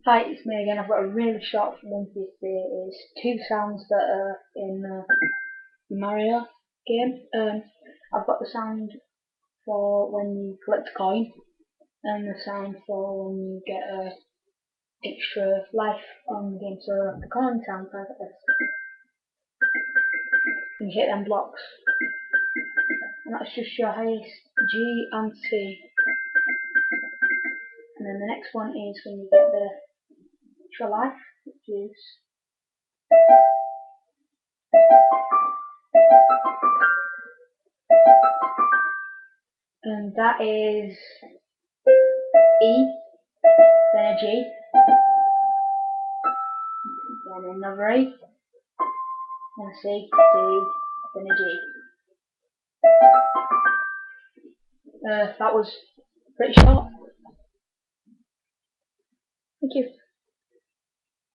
Hi, it's me again. I've got a really short one for you today. It's two sounds that are in the Mario game. I've got the sound for when you collect a coin and the sound for when you get a extra life on the game. So the coin sound sounds like this. And you hit them blocks. And that's just your highest G and C. And then the next one is when you get the extra life, which is and that is E, then a G, then another E, then a C, D, then a G. That was pretty short. Thank you.